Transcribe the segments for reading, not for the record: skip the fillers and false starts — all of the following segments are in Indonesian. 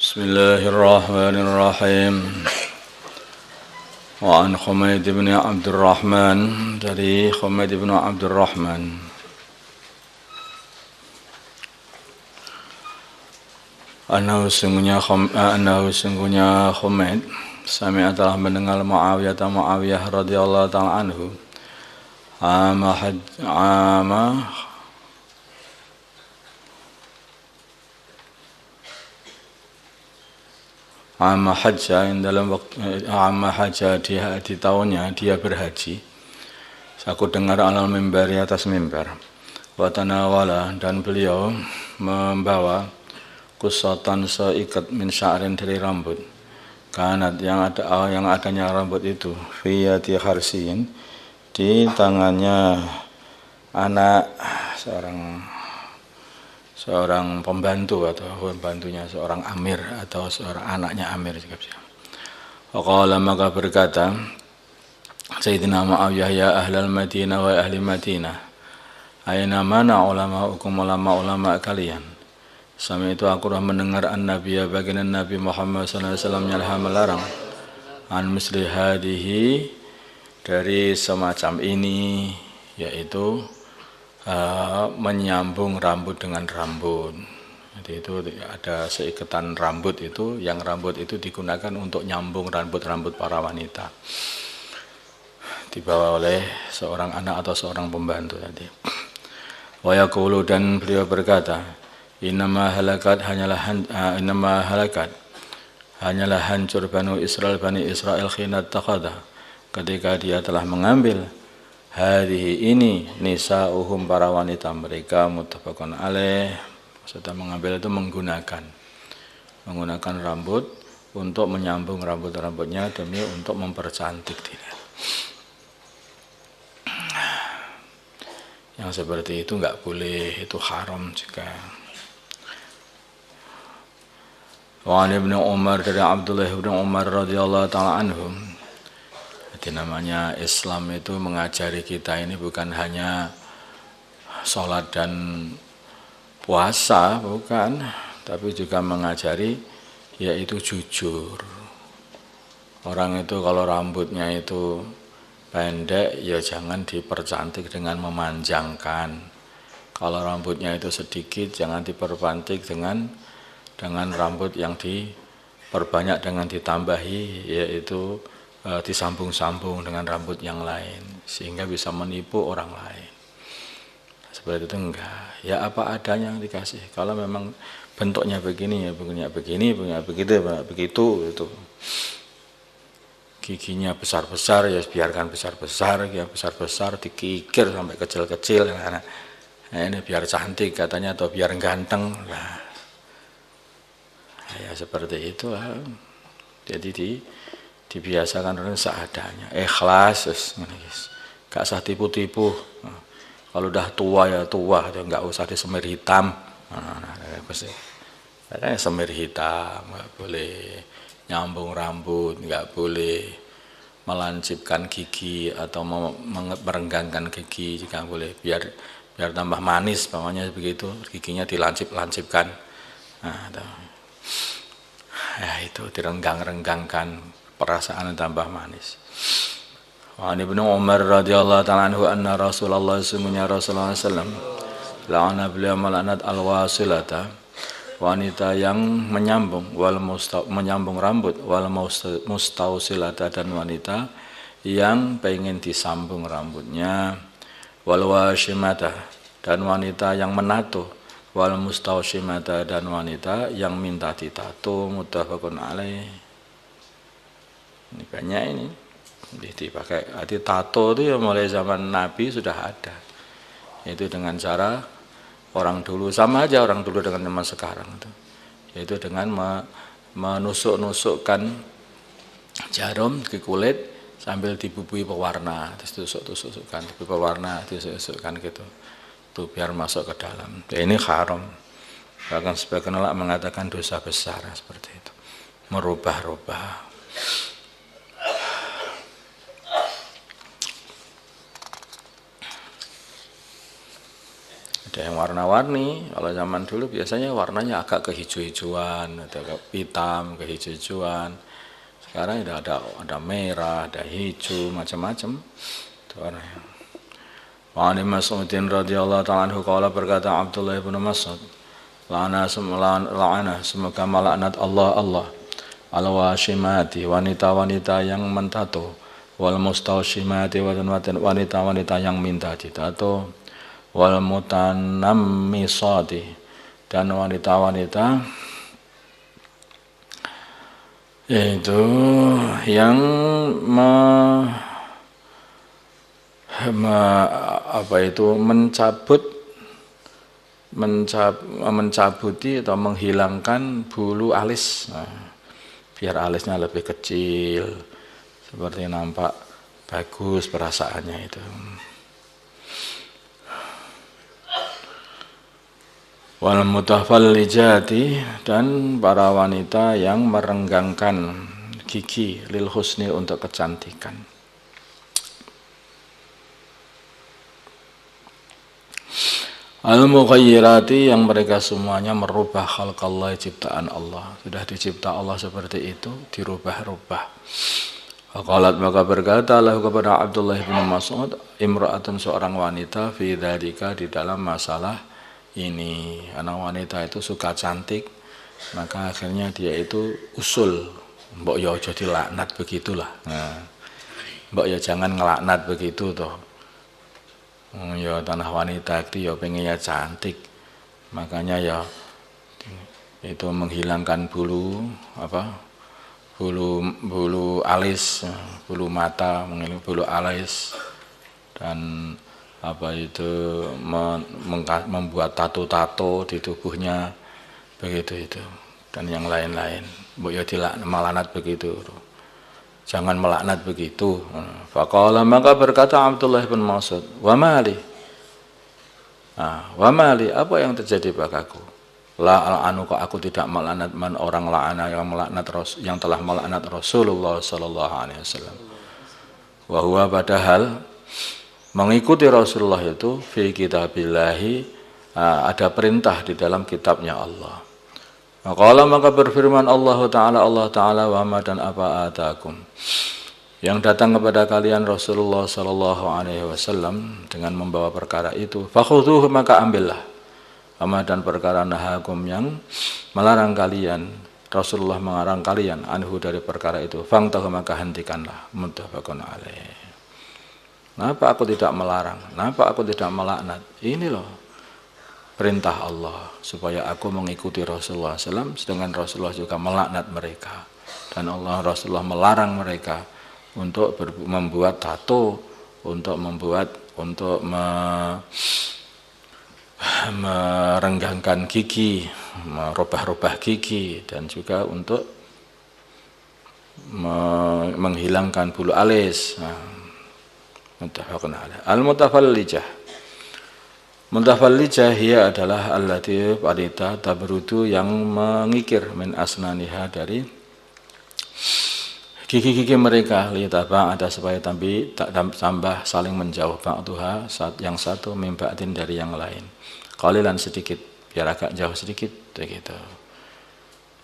Bismillahirrahmanirrahim. Wa an Humaid bin Abdurrahman, dari Humaid bin Abdurrahman, annahu sungguhnya Humaid sami'a telah mendengar Muawiyah radhiyallahu ta'ala anhu Amma hajja, dalam waktu amma hajja di tahunnya dia berhaji. Aku dengar alal mimbar, atas mimbar, wa tanawala, dan beliau membawa kusatan seikat min sya'rin, dari rambut, kanat yang adanya rambut itu fi yati harsiyin, di tangannya anak seorang pembantu atau pembantunya seorang amir atau seorang anaknya amir juga bisa. Waqala, maka berkata Sayyidina Muawiyah, ya ahlal Madinah wa ahli Madinah, aina mana ulama kalian. Sama itu aku mendengar an-nabiya, baginda Nabi Muhammad sallallahu alaihi wasallam melarang an misli hadihi, dari semacam ini, yaitu menyambung rambut dengan rambut. Jadi itu ada seikatan rambut itu, yang rambut itu digunakan untuk nyambung rambut-rambut para wanita, dibawa oleh seorang anak atau seorang pembantu tadi. Wa yaqulu, dan beliau berkata, innama halakat, hanyalah hancur Bani Israel khinat takhadha, ketika dia telah mengambil hadhihi ini nisa'uhum, para wanita mereka, muttafaqun alaih, maksudnya mengambil itu menggunakan rambut untuk menyambung rambut-rambutnya demi untuk mempercantik diri. Yang seperti itu enggak boleh, itu haram juga. Wa Ibnu Umar, dari Abdullah bin Umar radhiyallahu ta'ala anhum. Jadi namanya Islam itu mengajari kita ini bukan hanya sholat dan puasa, bukan, tapi juga mengajari yaitu jujur. Orang itu kalau rambutnya itu pendek, ya jangan dipercantik dengan memanjangkan. Kalau rambutnya itu sedikit, jangan dipercantik dengan rambut yang diperbanyak dengan ditambahi, yaitu disambung-sambung dengan rambut yang lain sehingga bisa menipu orang lain. Seperti itu enggak, ya apa adanya yang dikasih. Kalau memang bentuknya begini, ya begini, begitu itu. Giginya besar-besar, ya biarkan besar-besar, ya besar-besar, dikikir sampai kecil-kecil. Nah, ini biar cantik katanya, atau biar ganteng. Nah, ya seperti itulah. Jadi dibiasakan orang seadanya, ikhlas, gak usah tipu-tipu. Kalau udah tua ya tua, nggak usah disemir hitam. Semir hitam, nggak boleh nyambung rambut, nggak boleh melancipkan gigi atau merenggangkan gigi, juga boleh. Biar tambah manis, pokoknya begitu, giginya dilancipkan. Nah, ya itu direnggang-renggangkan, perasaan tambah manis. Wa Ibnu Umar radhiyallahu ta'ala anhu anna Rasulullah sallallahu alaihi wasallam la'ana, beliau melaknat al-wasilata, wanita yang menyambung rambut, wal mustausilata, dan wanita yang pengen disambung rambutnya, wal washimata, dan wanita yang menato, wal mustaushimata, dan wanita yang minta ditato, muttafaqun alaih. Ini banyak ini dipakai. Arti tato itu ya mulai zaman Nabi sudah ada. Itu dengan cara orang dulu, sama aja orang dulu dengan zaman sekarang itu. Yaitu dengan menusuk-nusukkan jarum ke kulit sambil dibubui pewarna, terus tusuk-tusukkan pewarna, tusuk-tusukkan gitu. Itu biar masuk ke dalam. Ya, ini haram. Bahkan sebagian ulama mengatakan dosa besar seperti itu. Merubah-rubah. Ada yang warna-warni. Kalau zaman dulu biasanya warnanya agak kehijau-hijauan, ada hitam, kehijau-hijauan. Sekarang ada merah, ada hijau, macam-macam. Itu warnanya. Wa an Mas'udin radhiyallahu ta'ala anhu qala berkata Abdullah bin Mas'ud, la'ana semoga melaknat Allah al-washimati, wanita-wanita yang mentato, wal mustawshimati, wanita-wanita yang minta ditato, wal mutanammisati, dan wanita-wanita itu yang mencabuti atau menghilangkan bulu alis, biar alisnya lebih kecil, seperti nampak bagus perasaannya itu. Wal mutafallijati, dan para wanita yang merenggangkan gigi, lil husni, untuk kecantikan. Al-mughayyirati, yang mereka semuanya merubah khalqallah, ciptaan Allah. Sudah dicipta Allah seperti itu, dirubah-rubah. Faqalat, maka berkata lahu kepada Abdullah bin Mas'ud, imra'atun, seorang wanita, fi dzalika, di dalam masalah ini. Anak wanita itu suka cantik, maka akhirnya dia itu usul, mbok ya aja dilaknat begitulah. Nah, mbok ya jangan ngelaknat begitu toh. Ya tanah wanita itu ya pengennya cantik, makanya ya itu menghilangkan bulu alis, bulu mata, bulu alis, dan membuat tato-tato di tubuhnya begitu itu, dan yang lain-lain. Mbok ya melaknat begitu, jangan melaknat begitu. Faqala, maka berkata Abdullah bin Mas'ud, wa mali, apa yang terjadi padaku? La anuka, aku tidak melaknat man, orang la'ana, yang telah melaknat Rasulullah sallallahu alaihi wasallam. Wa huwa, padahal mengikuti Rasulullah itu fi kitabillahi, ada perintah di dalam kitabnya Allah. Maqala, maka berfirman Allah Ta'ala, wa ma, dan apa atakum, yang datang kepada kalian Rasulullah sallallahu alaihi wasallam dengan membawa perkara itu, fakhudhuhu, maka ambillah. Ama, dan perkara nahakum, yang melarang kalian, Rasulullah mengarang kalian, anhu, dari perkara itu, fangtahu, maka hentikanlah. Muttafaqun alaih. Kenapa aku tidak melarang? Kenapa aku tidak melaknat? Ini loh perintah Allah, supaya aku mengikuti Rasulullah SAW, sedangkan Rasulullah juga melaknat mereka. Dan Rasulullah melarang mereka untuk membuat tato, untuk merenggangkan gigi, merubah-rubah gigi, dan juga untuk menghilangkan bulu alis. Al-mutafallijah. Mutafallijah hiya adalah allati, wanita, tabrudu, yang mengikir, min asnaniha, dari gigi-gigi mereka, litaba, ada supaya tambah saling menjauh, ba'duha, yang satu, min ba'din, dari yang lain, qalilan, sedikit, biar agak jauh sedikit begitu.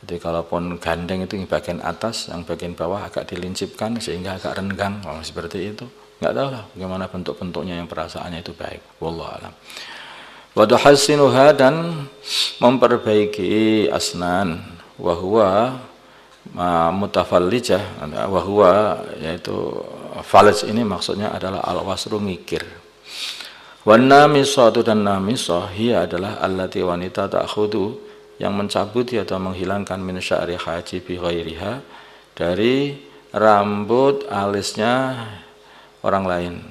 Jadi kalaupun gandeng itu yang bagian atas, yang bagian bawah agak dilincipkan sehingga agak renggang, seperti itu. Enggak tahu lah bagaimana bentuk-bentuknya yang perasaannya itu baik. Wallahu a'lam. Wa tuhassinuha, dan memperbaiki asnan, wa huwa mutafallijah, wa huwa, yaitu falaj ini maksudnya adalah al-wasru, ngikir. Wan namisatu, dan namisah, hiya adalah allati, wanita, ta'khudu, yang mencabuti atau menghilangkan min sya'ri hajibi ghairiha, dari rambut alisnya orang lain.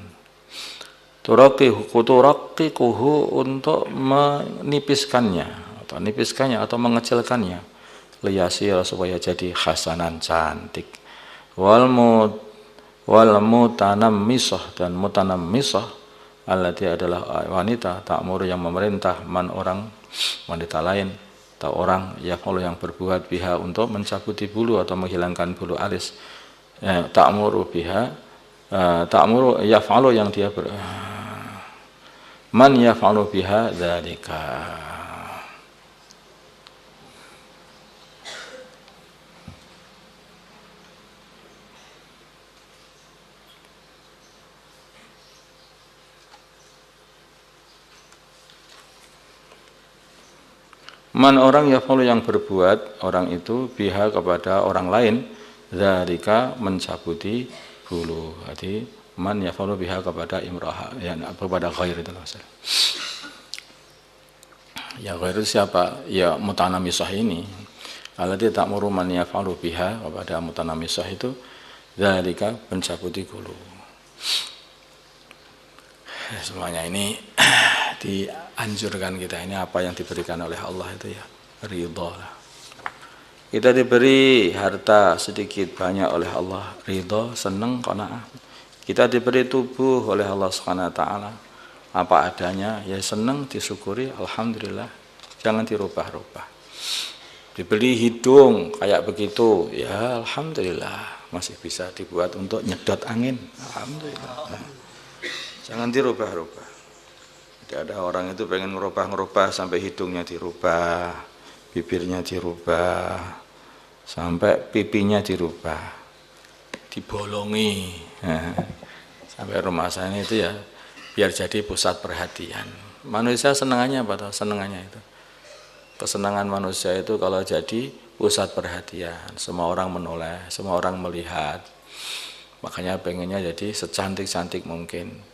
Turakikuhu, untuk menipiskannya atau mengecilkannya, liyasir, supaya jadi hasanan, cantik. Wal mutanammisah, dan mutanammisah, allati, adalah wanita, ta'muru, yang memerintah, man, orang, wanita lain atau orang, yaf'alu, yang berbuat, biha, untuk mencabuti bulu atau menghilangkan bulu alis, ta'muru biha, ta'muru yaf'alu, yang dia man yaf'alu biha dzalika. Man orang yaf'alu yang berbuat, orang itu biha kepada orang lain, dzalika mencabuti bulu. Jadi man yaf'alu biha kepada imra'ah, ya kepada ghair itu maksudnya. Ya ghair itu siapa? Ya mutanamisah ini. Alladzi ta'muru man yaf'alu biha kepada mutanamisah itu dzalika mencabuti bulu. Semuanya ini dianjurkan kita, ini apa yang diberikan oleh Allah itu ya ridha. Kita diberi harta sedikit banyak oleh Allah, ridha, senang, qanaah. Kita diberi tubuh oleh Allah Subhanahu wa taala apa adanya, ya senang, disyukuri, alhamdulillah, jangan dirubah-rubah. Diberi hidung kayak begitu, ya alhamdulillah, masih bisa dibuat untuk nyedot angin, alhamdulillah. Jangan dirubah-rubah. Tidak ada orang itu pengen ngerubah-ngerubah sampai hidungnya dirubah, bibirnya dirubah, sampai pipinya dirubah, dibolongi. Sampai rumah saya itu ya biar jadi pusat perhatian. Manusia senangannya apa tuh? Senangannya itu. Kesenangan manusia itu kalau jadi pusat perhatian, semua orang menoleh, semua orang melihat. Makanya pengennya jadi secantik-cantik mungkin.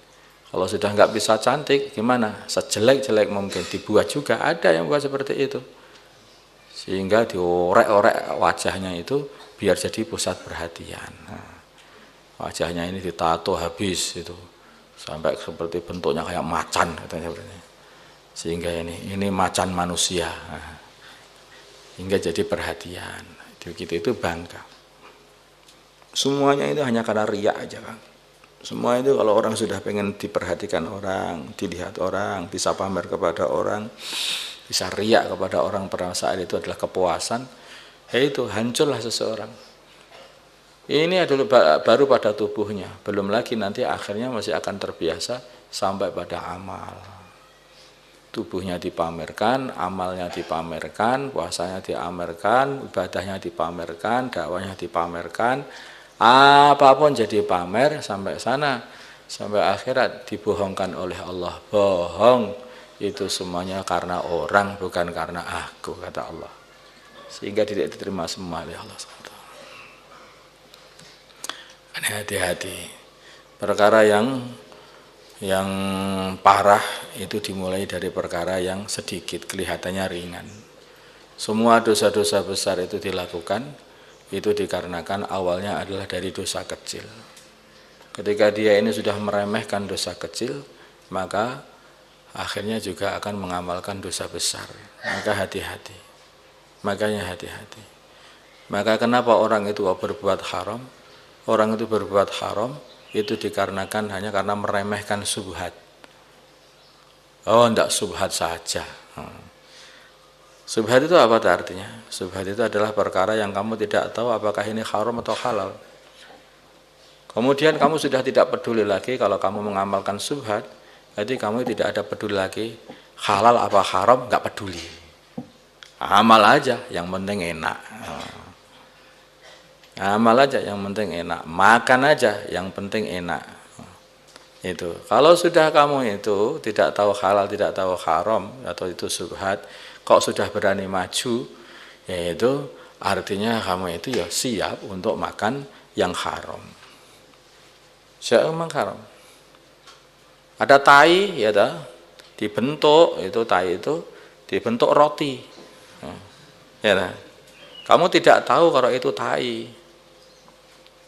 Kalau sudah nggak bisa cantik, gimana? Sejelek-jelek mungkin, dibuat juga. Ada yang buat seperti itu. Sehingga diorek-orek wajahnya itu biar jadi pusat perhatian. Nah, wajahnya ini ditato habis itu. Sampai seperti bentuknya kayak macan katanya. Sehingga ini macan manusia. Nah, hingga jadi perhatian. Begitu itu bangga. Semuanya itu hanya karena riya aja, Bang. Semua itu kalau orang sudah pengen diperhatikan orang, dilihat orang, bisa pamer kepada orang, bisa riak kepada orang, perasaan itu adalah kepuasan, ya itu hancurlah seseorang. Ini adalah baru pada tubuhnya, belum lagi nanti akhirnya masih akan terbiasa sampai pada amal. Tubuhnya dipamerkan, amalnya dipamerkan, puasanya dipamerkan, ibadahnya dipamerkan, dakwahnya dipamerkan, apapun jadi pamer sampai sana, sampai akhirat dibohongkan oleh Allah. Bohong itu semuanya karena orang, bukan karena aku, kata Allah. Sehingga tidak diterima semua oleh Allah SWT. Hati-hati. Perkara yang parah itu dimulai dari perkara yang sedikit, kelihatannya ringan. Semua dosa-dosa besar itu dilakukan itu dikarenakan awalnya adalah dari dosa kecil. Ketika dia ini sudah meremehkan dosa kecil, maka akhirnya juga akan mengamalkan dosa besar. Maka hati-hati. Makanya hati-hati. Maka kenapa orang itu berbuat haram? Orang itu berbuat haram itu dikarenakan hanya karena meremehkan subhat. Oh, enggak subhat saja. Subhat itu apa artinya? Subhat itu adalah perkara yang kamu tidak tahu apakah ini haram atau halal. Kemudian kamu sudah tidak peduli lagi kalau kamu mengamalkan subhat, jadi kamu tidak ada peduli lagi halal apa haram, nggak peduli. Amal aja, yang penting enak. Amal aja, yang penting enak. Makan aja, yang penting enak. Itu. Kalau sudah kamu itu tidak tahu halal, tidak tahu haram, atau itu subhat, kok sudah berani maju, yaitu artinya kamu itu ya siap untuk makan yang haram. Siap memang haram. Ada tai, ya dah, dibentuk itu tai itu dibentuk roti, ya dah. Kamu tidak tahu kalau itu tai.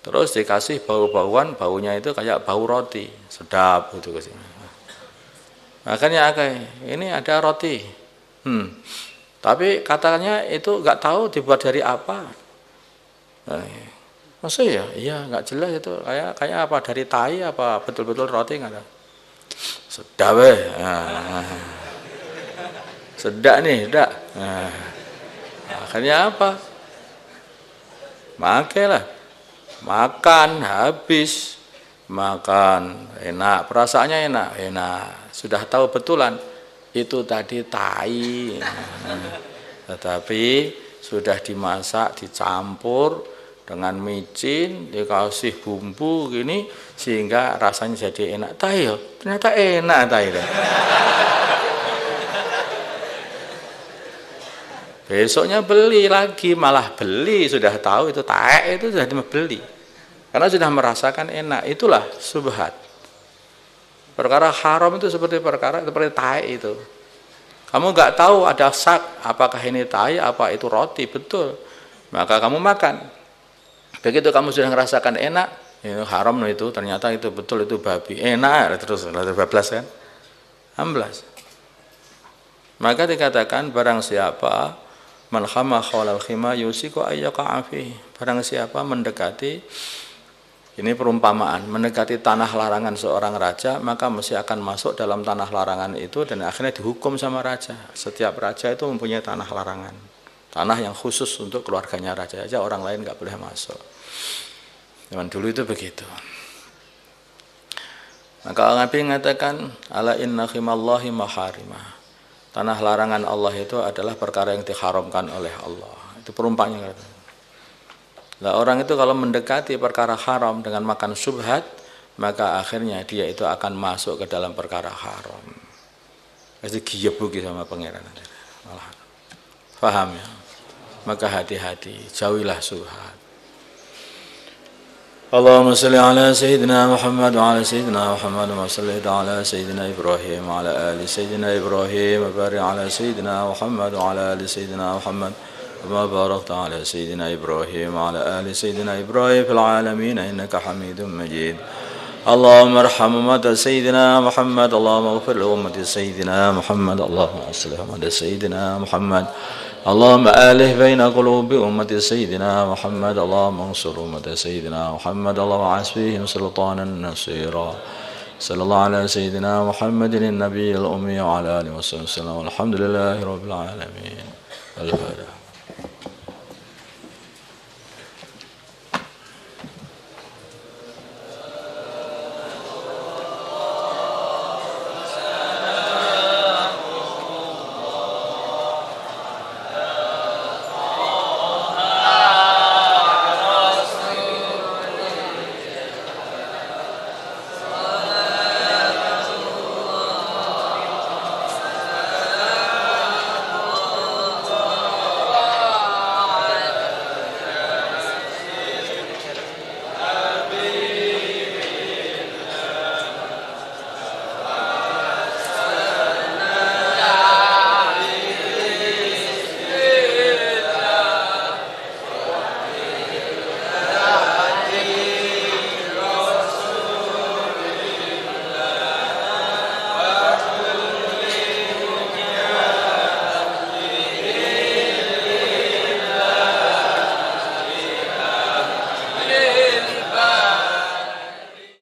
Terus dikasih bau-bauan, baunya itu kayak bau roti, sedap gitu kesini. Makanya ini ada roti. Tapi katanya itu nggak tahu dibuat dari apa. Maksud ya? Iya nggak jelas itu. Kayak apa, dari tai apa betul-betul roti nggak ada. Sedap sedap nih, sedap. Akhirnya apa? Makailah, makan habis. makan enak, perasaannya enak, sudah tahu betulan itu tadi tai, tetapi sudah dimasak, dicampur dengan micin, dikasih bumbu gini sehingga rasanya jadi enak. Tai ya, ternyata enak tai. Besoknya beli lagi, malah beli, sudah tahu itu tai, itu sudah beli. Karena sudah merasakan enak, itulah subhat. Perkara haram itu seperti tai itu. Kamu nggak tahu ada sak, apakah ini tai, apa itu roti, betul. Maka kamu makan. Begitu kamu sudah merasakan enak, itu haram itu, ternyata itu betul, itu babi. Enak, terus bablas kan? Amblas. Maka dikatakan barang siapa man khama khawlal khima yusiku ayyaka afi. Barang siapa mendekati, ini perumpamaan, mendekati tanah larangan seorang raja, maka mesti akan masuk dalam tanah larangan itu dan akhirnya dihukum sama raja. Setiap raja itu mempunyai tanah larangan, tanah yang khusus untuk keluarganya raja aja, orang lain nggak boleh masuk. Zaman dulu itu begitu. Maka Nabi mengatakan ala inna khimallahi maharimah. Tanah larangan Allah itu adalah perkara yang diharamkan oleh Allah. Itu perumpamannya. Nah, orang itu kalau mendekati perkara haram dengan makan subhat, maka akhirnya dia itu akan masuk ke dalam perkara haram. Pasti giyebuki sama pangeran. Malah. Paham ya? Maka hati-hati, jauhilah subhat. Allahumma salli ala Sayyidina Muhammad wa ala Sayyidina Muhammad wa salli ala Sayyidina Ibrahim wa ala ali Sayyidina Ibrahim wa barik ala Sayyidina Muhammad wa ala ali Sayyidina Muhammad wa barakta ala Sayyidina Ibrahim wa ala ali Sayyidina Ibrahim fil alamin innaka Hamidum Majid. Allahumma arham ummata Sayyidina Muhammad, Allahumma ighfir li ummati Sayyidina Muhammad, Allahumma aslih ummata Sayyidina Muhammad, اللهم آله بين قلوب أمة سيدنا محمد، اللهم انصر أمة سيدنا محمد، اللهم عز فيهم سلطانا نصيرا. صلى الله على سيدنا محمد النبي الأمي وعلى آله وصحبه وسلم، والحمد لله رب العالمين. الفاتحة.